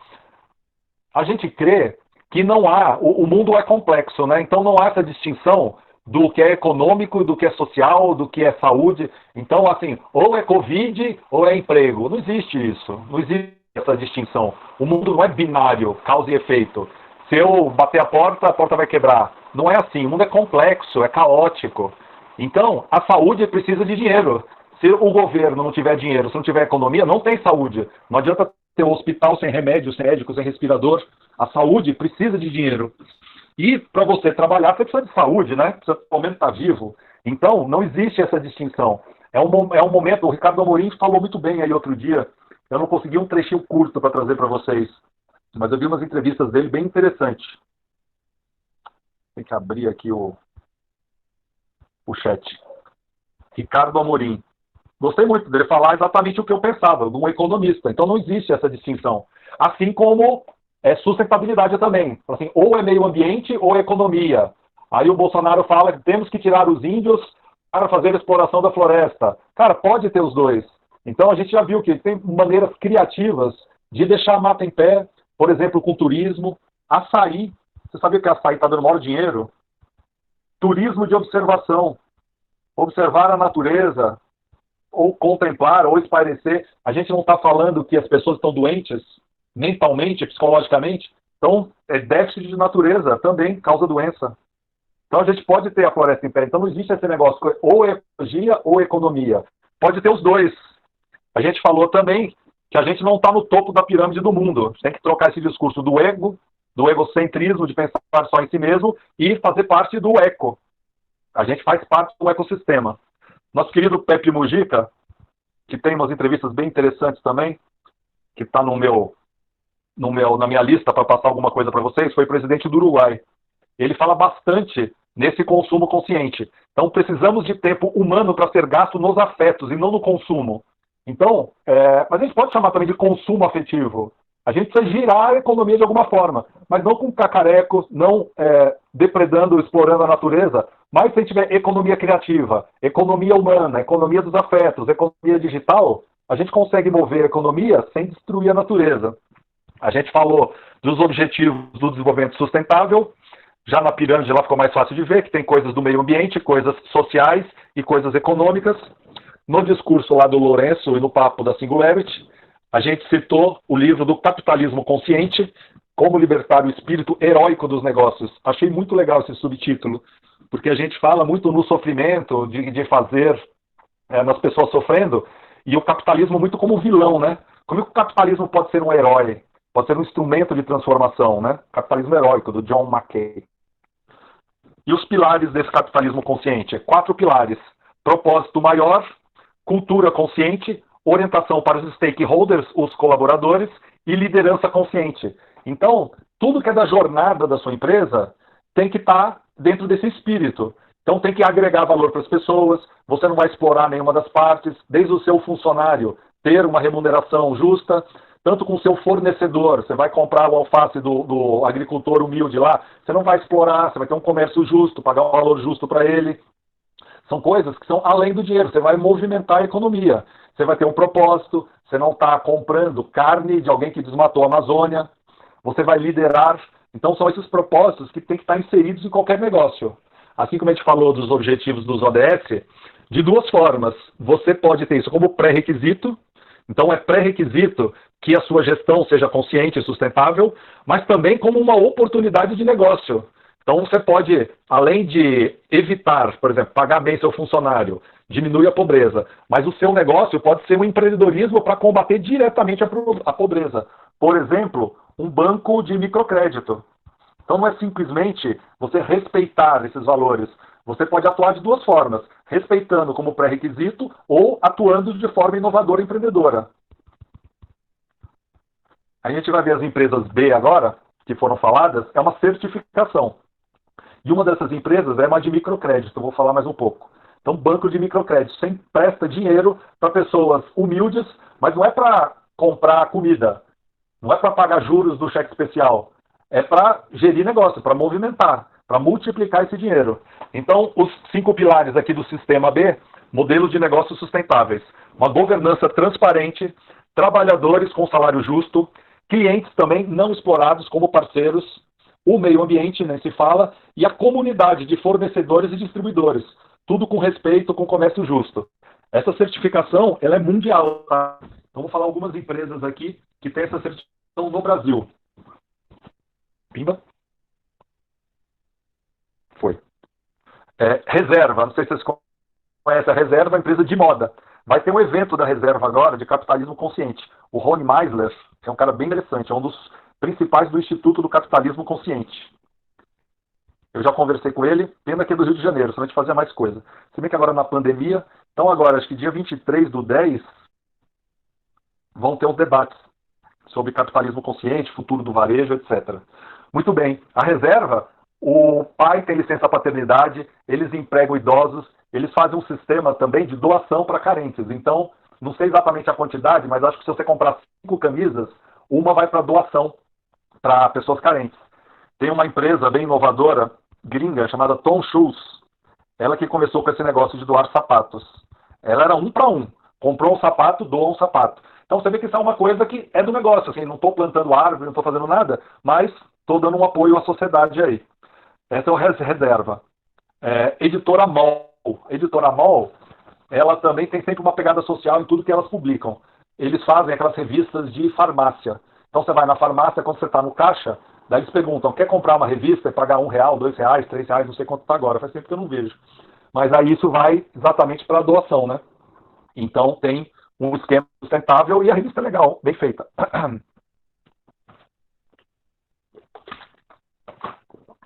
A gente crê que não há, o mundo é complexo, né? Então não há essa distinção do que é econômico, do que é social, do que é saúde. Então, assim, ou é Covid ou é emprego. Não existe isso. Não existe essa distinção. O mundo não é binário, causa e efeito. Se eu bater a porta vai quebrar. Não é assim. O mundo é complexo, é caótico. Então, a saúde precisa de dinheiro. Se o governo não tiver dinheiro, se não tiver economia, não tem saúde. Não adianta ter um hospital sem remédio, sem médico, sem respirador. A saúde precisa de dinheiro. E para você trabalhar, você precisa de saúde, né? Precisa ao menos estar vivo. Então, não existe essa distinção. É um momento, o Ricardo Amorim falou muito bem aí outro dia, eu não consegui um trechinho curto para trazer para vocês, mas eu vi umas entrevistas dele bem interessantes. Tem que abrir aqui o chat. Ricardo Amorim. Gostei muito dele falar exatamente o que eu pensava, de um economista. Então não existe essa distinção. Assim como sustentabilidade também. Assim, ou é meio ambiente ou é economia. Aí o Bolsonaro fala que temos que tirar os índios para fazer a exploração da floresta. Cara, pode ter os dois. Então a gente já viu que tem maneiras criativas de deixar a mata em pé, por exemplo, com turismo. Açaí. Você sabia que açaí está dando maior dinheiro? Turismo de observação. Observar a natureza, ou contemplar, ou espairecer. A gente não está falando que as pessoas estão doentes mentalmente, psicologicamente. Então, déficit de natureza também causa doença. Então, a gente pode ter a floresta em pé. Então, não existe esse negócio, ou ecologia ou economia. Pode ter os dois. A gente falou também que a gente não está no topo da pirâmide do mundo. A gente tem que trocar esse discurso do ego, do egocentrismo, de pensar só em si mesmo, e fazer parte do eco. A gente faz parte do ecossistema. Nosso querido Pepe Mujica, que tem umas entrevistas bem interessantes também, que está na minha lista para passar alguma coisa para vocês, foi presidente do Uruguai. Ele fala bastante nesse consumo consciente. Então, precisamos de tempo humano para ser gasto nos afetos e não no consumo. Então, mas a gente pode chamar também de consumo afetivo. A gente precisa girar a economia de alguma forma, mas não com cacareco, não depredando, explorando a natureza, mas se a gente tiver economia criativa, economia humana, economia dos afetos, economia digital, a gente consegue mover a economia sem destruir a natureza. A gente falou dos objetivos do desenvolvimento sustentável, já na pirâmide lá ficou mais fácil de ver que tem coisas do meio ambiente, coisas sociais e coisas econômicas. No discurso lá do Lourenço e no papo da Singularity, a gente citou o livro do Capitalismo Consciente, como libertar o espírito heróico dos negócios. Achei muito legal esse subtítulo, porque a gente fala muito no sofrimento, de fazer nas pessoas sofrendo, e o capitalismo muito como vilão, né? Como é que o capitalismo pode ser um herói? Pode ser um instrumento de transformação, né? Capitalismo heróico, do John Mackay. E os pilares desse capitalismo consciente? 4 pilares. Propósito maior, cultura consciente, orientação para os stakeholders, os colaboradores, e liderança consciente. Então, tudo que é da jornada da sua empresa tem que estar dentro desse espírito. Então, tem que agregar valor para as pessoas, você não vai explorar nenhuma das partes, desde o seu funcionário ter uma remuneração justa, tanto com o seu fornecedor, você vai comprar o alface do agricultor humilde lá, você não vai explorar, você vai ter um comércio justo, pagar um valor justo para ele. São coisas que são além do dinheiro, você vai movimentar a economia, você vai ter um propósito, você não está comprando carne de alguém que desmatou a Amazônia, você vai liderar. Então são esses propósitos que têm que estar inseridos em qualquer negócio. Assim como a gente falou dos objetivos dos ODS, de 2 formas. Você pode ter isso como pré-requisito, então é pré-requisito que a sua gestão seja consciente e sustentável, mas também como uma oportunidade de negócio. Então você pode, além de evitar, por exemplo, pagar bem seu funcionário, diminuir a pobreza, mas o seu negócio pode ser um empreendedorismo para combater diretamente a pobreza. Por exemplo, um banco de microcrédito. Então não é simplesmente você respeitar esses valores. Você pode atuar de 2 formas, respeitando como pré-requisito ou atuando de forma inovadora e empreendedora. A gente vai ver as empresas B agora, que foram faladas, é uma certificação. E uma dessas empresas é uma de microcrédito, vou falar mais um pouco. Então, banco de microcrédito, você empresta dinheiro para pessoas humildes, mas não é para comprar comida, não é para pagar juros do cheque especial, é para gerir negócio, para movimentar, para multiplicar esse dinheiro. Então, os 5 pilares aqui do sistema B, modelos de negócios sustentáveis, uma governança transparente, trabalhadores com salário justo, clientes também não explorados como parceiros, o meio ambiente, nem se fala, e a comunidade de fornecedores e distribuidores, tudo com respeito, com comércio justo. Essa certificação, ela é mundial, tá? Então, vou falar algumas empresas aqui que têm essa certificação no Brasil. Pimba? Foi. Reserva, não sei se vocês conhecem a Reserva, a empresa de moda. Vai ter um evento da Reserva agora, de capitalismo consciente. O Ron Meisler é um cara bem interessante, é um dos principais do Instituto do Capitalismo Consciente. Eu já conversei com ele, pena que é do Rio de Janeiro, senão a gente fazia mais coisa. Se bem que agora na pandemia, então agora, acho que dia 23/10, vão ter os debates sobre capitalismo consciente, futuro do varejo, etc. Muito bem, a Reserva, o pai tem licença paternidade, eles empregam idosos, eles fazem um sistema também de doação para carentes. Então, não sei exatamente a quantidade, mas acho que se você comprar 5 camisas, uma vai para doação para pessoas carentes. Tem uma empresa bem inovadora, gringa, chamada Tom Shoes. Ela que começou com esse negócio de doar sapatos. Ela era 1 para 1. Comprou um sapato, doa um sapato. Então você vê que isso é uma coisa que é do negócio. Assim, não estou plantando árvore, não estou fazendo nada, mas estou dando um apoio à sociedade aí. Essa é o Reserva. Editora MOL. Editora MOL, ela também tem sempre uma pegada social em tudo que elas publicam. Eles fazem aquelas revistas de farmácia. Então você vai na farmácia, quando você está no caixa, daí eles perguntam, quer comprar uma revista e pagar R$1, R$2, R$3, não sei quanto está agora, faz tempo que eu não vejo. Mas aí isso vai exatamente para a doação, né? Então tem um esquema sustentável e a revista é legal, bem feita.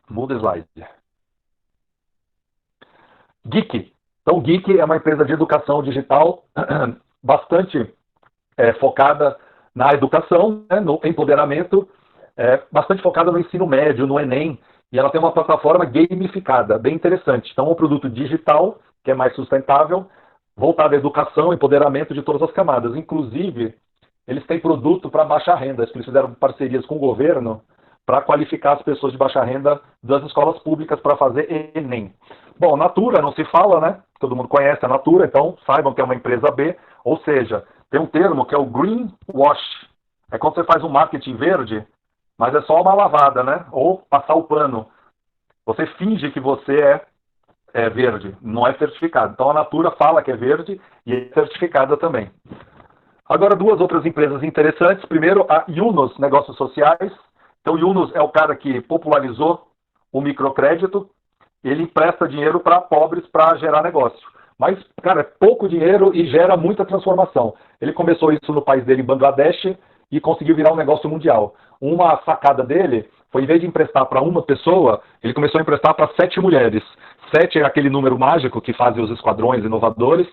Muda o slide. Geek. Então, Geek é uma empresa de educação digital bastante focada na educação, né, no empoderamento, bastante focada no ensino médio, no Enem, e ela tem uma plataforma gamificada, bem interessante. Então, um produto digital, que é mais sustentável, voltado à educação, empoderamento de todas as camadas. Inclusive, eles têm produto para baixa renda. Eles fizeram parcerias com o governo para qualificar as pessoas de baixa renda das escolas públicas para fazer Enem. Bom, Natura não se fala, né? Todo mundo conhece a Natura, então saibam que é uma empresa B, ou seja, tem um termo que é o greenwash. É quando você faz um marketing verde, mas é só uma lavada, né? Ou passar o pano. Você finge que você é verde, não é certificado. Então a Natura fala que é verde e é certificada também. Agora, duas outras empresas interessantes. Primeiro, a Yunus Negócios Sociais. Então, Yunus é o cara que popularizou o microcrédito. Ele empresta dinheiro para pobres para gerar negócio. Mas, cara, é pouco dinheiro e gera muita transformação. Ele começou isso no país dele, em Bangladesh, e conseguiu virar um negócio mundial. Uma sacada dele foi, em vez de emprestar para uma pessoa, ele começou a emprestar para 7 mulheres. 7 é aquele número mágico que fazem os esquadrões inovadores,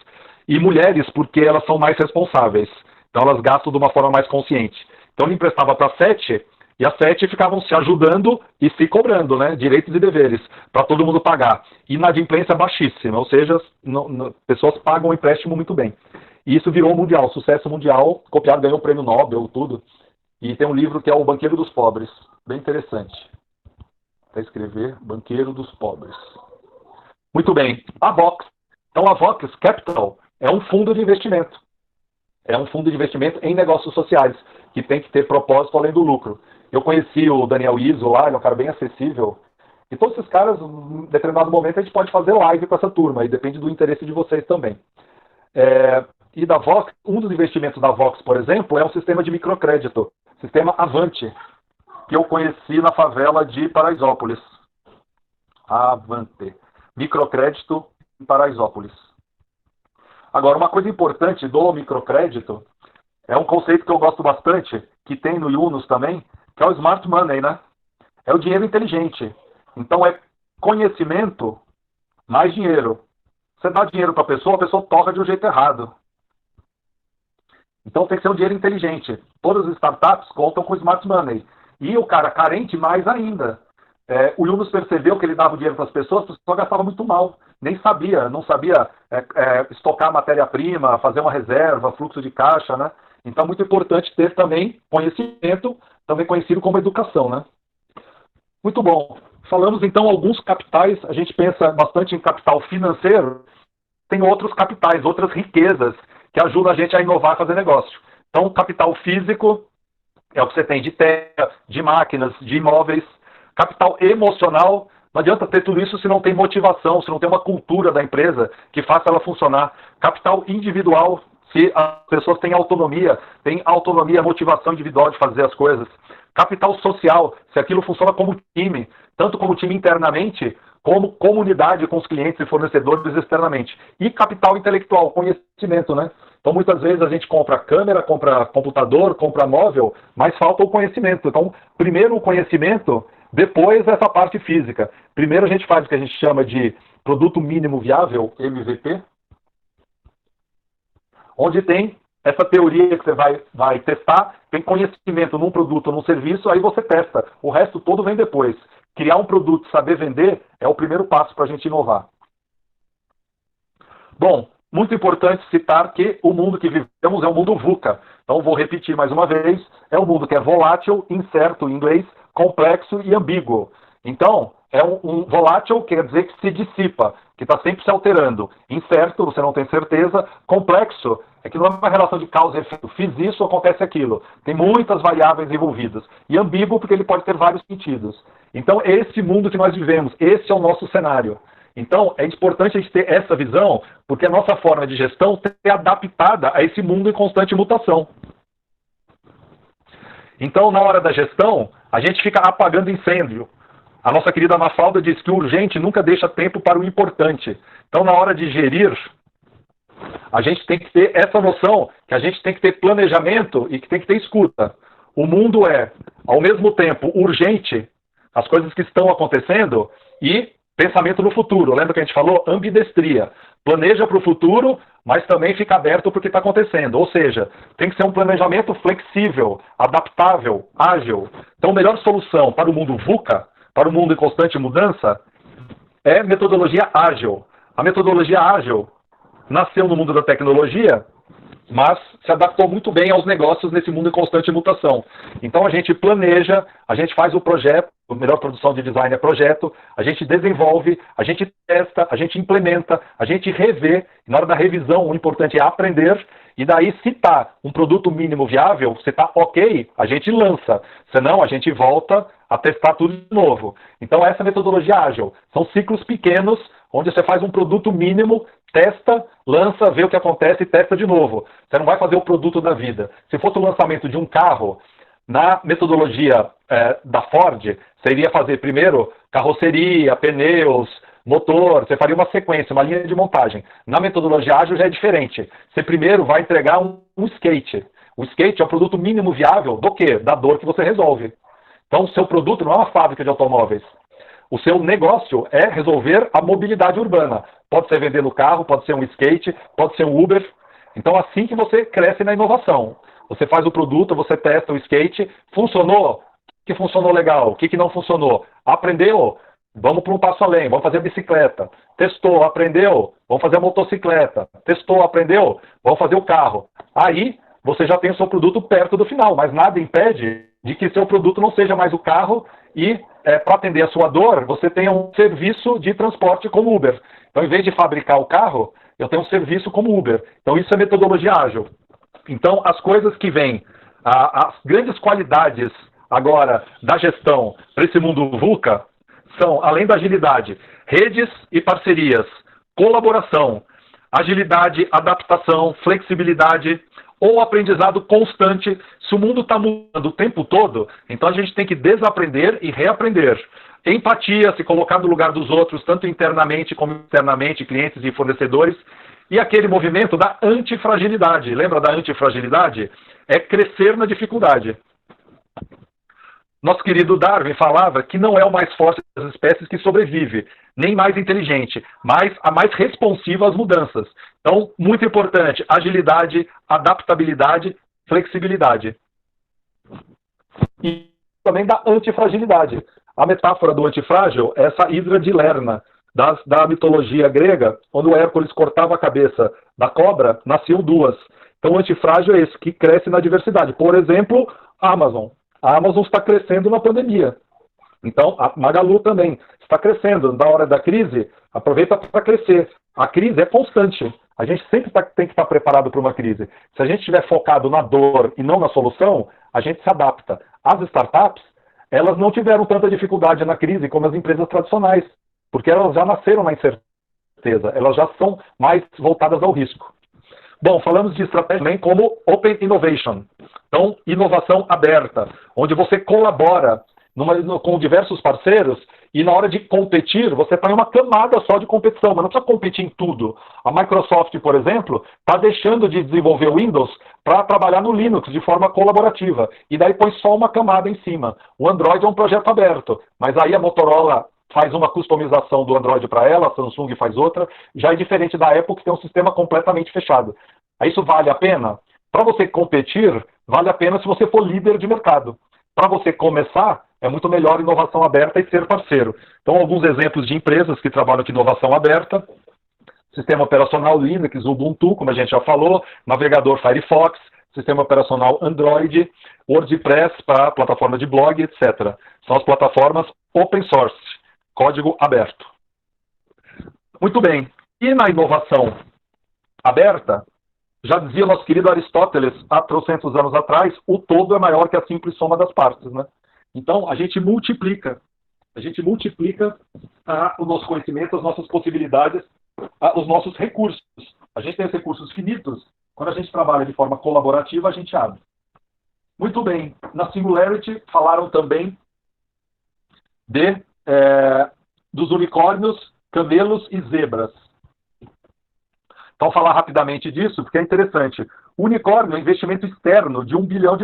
e mulheres porque elas são mais responsáveis. Então elas gastam de uma forma mais consciente. Então ele emprestava para 7, e as 7 ficavam se ajudando e se cobrando, né? Direitos e deveres, para todo mundo pagar. Inadimplência baixíssima, ou seja, pessoas pagam o empréstimo muito bem. E isso virou mundial, sucesso mundial, copiado, ganhou o prêmio Nobel, tudo. E tem um livro que é O Banqueiro dos Pobres, bem interessante. Para escrever, Banqueiro dos Pobres. Muito bem, a Vox. Então a Vox Capital é um fundo de investimento. É um fundo de investimento em negócios sociais, que tem que ter propósito além do lucro. Eu conheci o Daniel Iso lá, ele é um cara bem acessível. E todos esses caras, em determinado momento, a gente pode fazer live com essa turma, e depende do interesse de vocês também. E da Vox, um dos investimentos da Vox, por exemplo, é um sistema de microcrédito, sistema Avante, que eu conheci na favela de Paraisópolis. Avante. Microcrédito em Paraisópolis. Agora, uma coisa importante do microcrédito é um conceito que eu gosto bastante, que tem no Yunus também, que é o smart money, né? É o dinheiro inteligente. Então, é conhecimento mais dinheiro. Você dá dinheiro para a pessoa torra de um jeito errado. Então, tem que ser um dinheiro inteligente. Todas as startups contam com smart money. E o cara carente mais ainda. O Yunus percebeu que ele dava o dinheiro para as pessoas gastavam muito mal. Nem sabia, não sabia estocar matéria-prima, fazer uma reserva, fluxo de caixa, né? Então é muito importante ter também conhecimento, também conhecido como educação, né? Muito bom. Falamos então alguns capitais, a gente pensa bastante em capital financeiro, tem outros capitais, outras riquezas que ajudam a gente a inovar, fazer negócio. Então o capital físico é o que você tem de terra, de máquinas, de imóveis. Capital emocional, não adianta ter tudo isso se não tem motivação, se não tem uma cultura da empresa que faça ela funcionar. Capital individual, se as pessoas têm autonomia, motivação individual de fazer as coisas. Capital social, se aquilo funciona como time, tanto como time internamente, como comunidade com os clientes e fornecedores externamente. E capital intelectual, conhecimento, né? Então, muitas vezes a gente compra câmera, compra computador, compra móvel, mas falta o conhecimento. Então, primeiro o conhecimento, depois essa parte física. Primeiro a gente faz o que a gente chama de produto mínimo viável, MVP, onde tem essa teoria que você vai testar, tem conhecimento num produto, num serviço, aí você testa. O resto todo vem depois. Criar um produto, saber vender, é o primeiro passo para a gente inovar. Bom, muito importante citar que o mundo que vivemos é um mundo VUCA. Então, vou repetir mais uma vez, é um mundo que é volátil, incerto em inglês, complexo e ambíguo. Então, é um volátil, quer dizer que se dissipa, que está sempre se alterando. Incerto, você não tem certeza. Complexo, é que não é uma relação de causa e efeito. Fiz isso, acontece aquilo. Tem muitas variáveis envolvidas. E ambíguo, porque ele pode ter vários sentidos. Então, esse mundo que nós vivemos, esse é o nosso cenário. Então, é importante a gente ter essa visão, porque a nossa forma de gestão tem que ser adaptada a esse mundo em constante mutação. Então, na hora da gestão, a gente fica apagando incêndio. A nossa querida Mafalda diz que o urgente nunca deixa tempo para o importante. Então, na hora de gerir, a gente tem que ter essa noção que a gente tem que ter planejamento e que tem que ter escuta. O mundo é, ao mesmo tempo, urgente, as coisas que estão acontecendo, e pensamento no futuro. Lembra que a gente falou? Ambidestria. Planeja para o futuro, mas também fica aberto para o que está acontecendo. Ou seja, tem que ser um planejamento flexível, adaptável, ágil. Então, a melhor solução para o mundo VUCA, para o mundo em constante mudança, é metodologia ágil. A metodologia ágil nasceu no mundo da tecnologia mas se adaptou muito bem aos negócios nesse mundo em constante mutação. Então a gente planeja, a gente faz o projeto, a melhor produção de design é projeto, a gente desenvolve, a gente testa, a gente implementa, a gente revê, na hora da revisão o importante é aprender, e daí se está um produto mínimo viável, se está ok, a gente lança, senão a gente volta a testar tudo de novo. Então essa é a metodologia ágil, são ciclos pequenos, onde você faz um produto mínimo, testa, lança, vê o que acontece e testa de novo. Você não vai fazer o produto da vida. Se fosse o lançamento de um carro, na metodologia da Ford, você iria fazer primeiro carroceria, pneus, motor, você faria uma sequência, uma linha de montagem. Na metodologia ágil já é diferente. Você primeiro vai entregar um skate. O skate é o produto mínimo viável do quê? Da dor que você resolve. Então, o seu produto não é uma fábrica de automóveis. O seu negócio é resolver a mobilidade urbana. Pode ser vendendo carro, pode ser um skate, pode ser um Uber. Então, assim que você cresce na inovação. Você faz o produto, você testa o skate, funcionou? O que funcionou legal? O que não funcionou? Aprendeu? Vamos para um passo além, vamos fazer a bicicleta. Testou, aprendeu? Vamos fazer a motocicleta. Testou, aprendeu? Vamos fazer o carro. Aí, você já tem o seu produto perto do final, mas nada impede de que seu produto não seja mais o carro e, para atender a sua dor, você tenha um serviço de transporte como Uber. Então, em vez de fabricar o carro, eu tenho um serviço como Uber. Então, isso é metodologia ágil. Então, as coisas que vêm, as grandes qualidades agora da gestão para esse mundo VUCA são, além da agilidade, redes e parcerias, colaboração, agilidade, adaptação, flexibilidade ou aprendizado constante. Se o mundo está mudando o tempo todo, então a gente tem que desaprender e reaprender. Empatia, se colocar no lugar dos outros, tanto internamente como externamente, clientes e fornecedores. E aquele movimento da antifragilidade. Lembra da antifragilidade? É crescer na dificuldade. Nosso querido Darwin falava que não é o mais forte das espécies que sobrevive, nem mais inteligente, mas a mais responsiva às mudanças. Então, muito importante, agilidade, adaptabilidade, flexibilidade. E também da antifragilidade. A metáfora do antifrágil é essa hidra de Lerna, da mitologia grega, onde o Hércules cortava a cabeça da cobra, nasciam duas. Então, o antifrágil é esse, que cresce na diversidade. Por exemplo, a Amazon. A Amazon está crescendo na pandemia. Então, a Magalu também está crescendo. Na hora da crise, aproveita para crescer. A crise é constante. A gente sempre tem que estar preparado para uma crise. Se a gente estiver focado na dor e não na solução, a gente se adapta. As startups, elas não tiveram tanta dificuldade na crise como as empresas tradicionais, porque elas já nasceram na incerteza. Elas já são mais voltadas ao risco. Bom, falamos de estratégia também como Open Innovation. Então, inovação aberta, onde você colabora com diversos parceiros e na hora de competir, você está em uma camada só de competição, mas não precisa competir em tudo. A Microsoft, por exemplo, está deixando de desenvolver o Windows para trabalhar no Linux de forma colaborativa. E daí põe só uma camada em cima. O Android é um projeto aberto, mas aí a Motorola faz uma customização do Android para ela, a Samsung faz outra, já é diferente da Apple, que tem um sistema completamente fechado. Aí isso vale a pena? Para você competir, vale a pena se você for líder de mercado. Para você começar, é muito melhor inovação aberta e ser parceiro. Então, alguns exemplos de empresas que trabalham com inovação aberta: sistema operacional Linux, Ubuntu, como a gente já falou, navegador Firefox, sistema operacional Android, WordPress para plataforma de blog, etc. São as plataformas open source, código aberto. Muito bem. E na inovação aberta, já dizia nosso querido Aristóteles, há trocentos anos atrás, o todo é maior que a simples soma das partes, né? Então, a gente multiplica. A gente multiplica o nosso conhecimento, as nossas possibilidades, os nossos recursos. A gente tem os recursos finitos. Quando a gente trabalha de forma colaborativa, a gente abre. Muito bem. Na Singularity, falaram também dos unicórnios, camelos e zebras. Então, falar rapidamente disso, porque é interessante. O unicórnio é um investimento externo de $1 bilhão.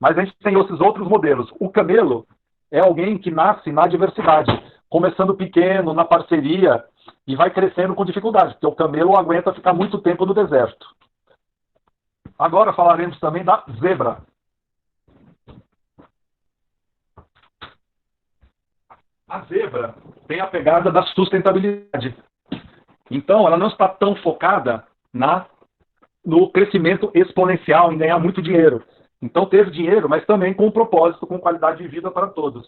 Mas a gente tem esses outros modelos. O camelo é alguém que nasce na diversidade, começando pequeno, na parceria, e vai crescendo com dificuldade, porque o camelo aguenta ficar muito tempo no deserto. Agora falaremos também da zebra. A zebra tem a pegada da sustentabilidade. Então, ela não está tão focada no crescimento exponencial, em ganhar muito dinheiro. Então, ter dinheiro, mas também com um propósito, com qualidade de vida para todos.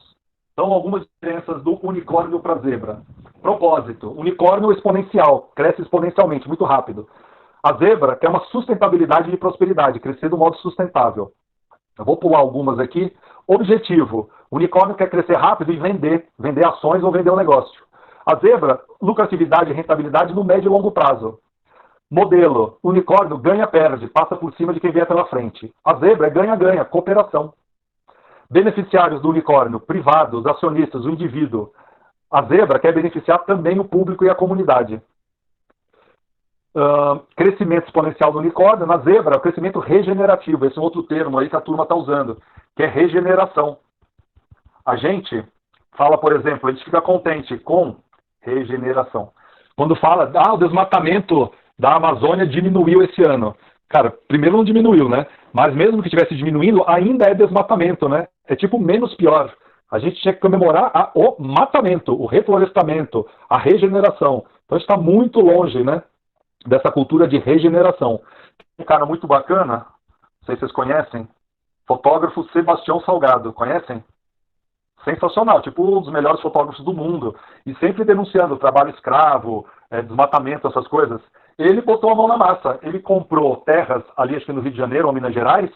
Então, algumas diferenças do unicórnio para a zebra. Propósito. Unicórnio exponencial, cresce exponencialmente, muito rápido. A zebra quer uma sustentabilidade de prosperidade, crescer de um modo sustentável. Eu vou pular algumas aqui. Objetivo. O unicórnio quer crescer rápido e vender ações ou vender um negócio. A zebra, lucratividade e rentabilidade no médio e longo prazo. Modelo. O unicórnio ganha-perde, passa por cima de quem vier pela frente. A zebra é ganha-ganha, cooperação. Beneficiários do unicórnio, privados, acionistas, o indivíduo. A zebra quer beneficiar também o público e a comunidade. Crescimento exponencial do unicórnio. Na zebra, o crescimento regenerativo. Esse é outro termo aí que a turma está usando, que é regeneração. A gente fala, por exemplo, a gente fica contente com regeneração. Quando fala, o desmatamento da Amazônia diminuiu esse ano. Cara, primeiro não diminuiu, né? Mas mesmo que estivesse diminuindo, ainda é desmatamento, né? É tipo menos pior. A gente tinha que comemorar o matamento, o reflorestamento, a regeneração. Então a gente está muito longe, né, dessa cultura de regeneração. Um cara muito bacana, não sei se vocês conhecem, fotógrafo Sebastião Salgado, conhecem? Sensacional, tipo um dos melhores fotógrafos do mundo. E sempre denunciando trabalho escravo, desmatamento, essas coisas. Ele botou a mão na massa. Ele comprou terras ali, acho que no Rio de Janeiro ou Minas Gerais,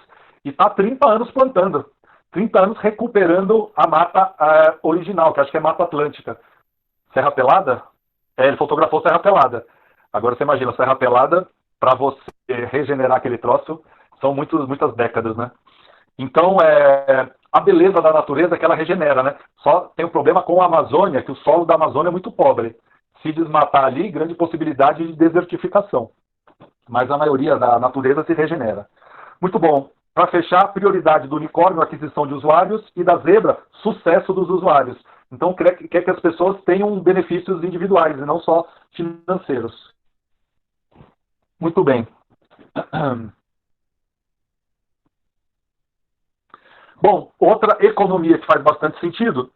e está há 30 anos plantando. 30 anos recuperando a mata original, que acho que é Mata Atlântica. Serra Pelada? Ele fotografou Serra Pelada. Agora você imagina, Serra Pelada, para você regenerar aquele troço, são muitas décadas, né? Então, a beleza da natureza é que ela regenera, né? Só tem um problema com a Amazônia, que o solo da Amazônia é muito pobre. Se desmatar ali, grande possibilidade de desertificação. Mas a maioria da natureza se regenera. Muito bom. Para fechar, prioridade do unicórnio, aquisição de usuários, e da zebra, sucesso dos usuários. Então, quer que as pessoas tenham benefícios individuais e não só financeiros. Muito bem. Bom, outra economia que faz bastante sentido,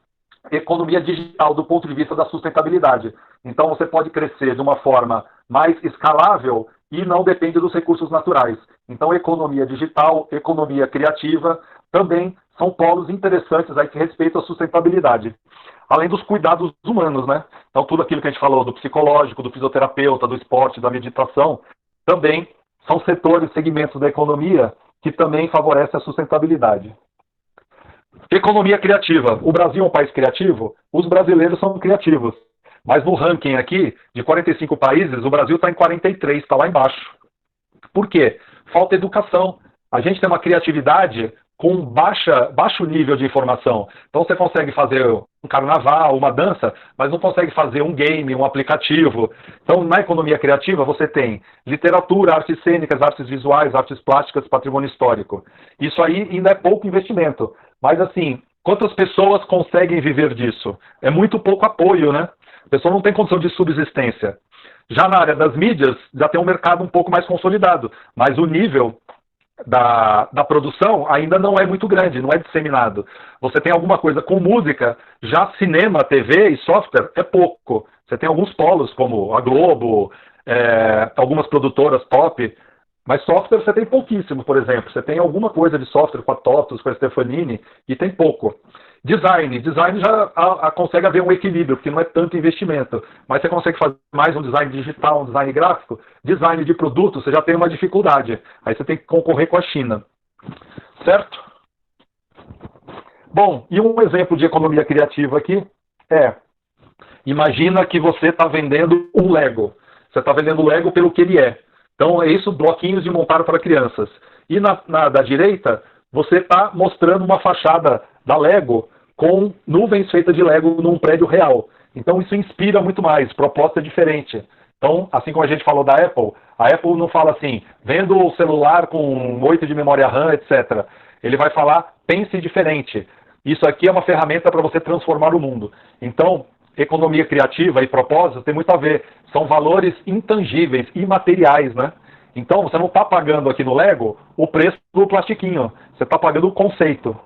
economia digital do ponto de vista da sustentabilidade. Então você pode crescer de uma forma mais escalável e não depende dos recursos naturais. Então economia digital, economia criativa, também são polos interessantes aí que respeitam a sustentabilidade. Além dos cuidados humanos, né? Então tudo aquilo que a gente falou do psicológico, do fisioterapeuta, do esporte, da meditação, também são setores, segmentos da economia que também favorecem a sustentabilidade. Economia criativa. O Brasil é um país criativo? Os brasileiros são criativos. Mas no ranking aqui, de 45 países, o Brasil está em 43, está lá embaixo. Por quê? Falta educação. A gente tem uma criatividade com baixo nível de informação. Então você consegue fazer um carnaval, uma dança, mas não consegue fazer um game, um aplicativo. Então na economia criativa você tem literatura, artes cênicas, artes visuais, artes plásticas, patrimônio histórico. Isso aí ainda é pouco investimento. Mas assim, quantas pessoas conseguem viver disso? É muito pouco apoio, né? A pessoa não tem condição de subsistência. Já na área das mídias, já tem um mercado um pouco mais consolidado, mas o nível da produção ainda não é muito grande, não é disseminado. Você tem alguma coisa com música, já cinema, TV e software é pouco. Você tem alguns polos, como a Globo, algumas produtoras top, mas software você tem pouquíssimo, por exemplo. Você tem alguma coisa de software com a TOTUS, com a Stefanini, e tem pouco. Design já consegue haver um equilíbrio, porque não é tanto investimento. Mas você consegue fazer mais um design digital, um design gráfico. Design de produto, você já tem uma dificuldade. Aí você tem que concorrer com a China. Certo? Bom, e um exemplo de economia criativa aqui imagina que você está vendendo um Lego. Você está vendendo o Lego pelo que ele é. Então, é isso, bloquinhos de montar para crianças. E da direita, você está mostrando uma fachada da Lego com nuvens feitas de Lego num prédio real. Então, isso inspira muito mais, proposta é diferente. Então, assim como a gente falou da a Apple não fala assim, vendo o celular com 8 de memória RAM, etc. Ele vai falar, pense diferente. Isso aqui é uma ferramenta para você transformar o mundo. Então, economia criativa e propósito tem muito a ver. São valores intangíveis, imateriais, né? Então, você não está pagando aqui no Lego o preço do plastiquinho. Você está pagando o conceito.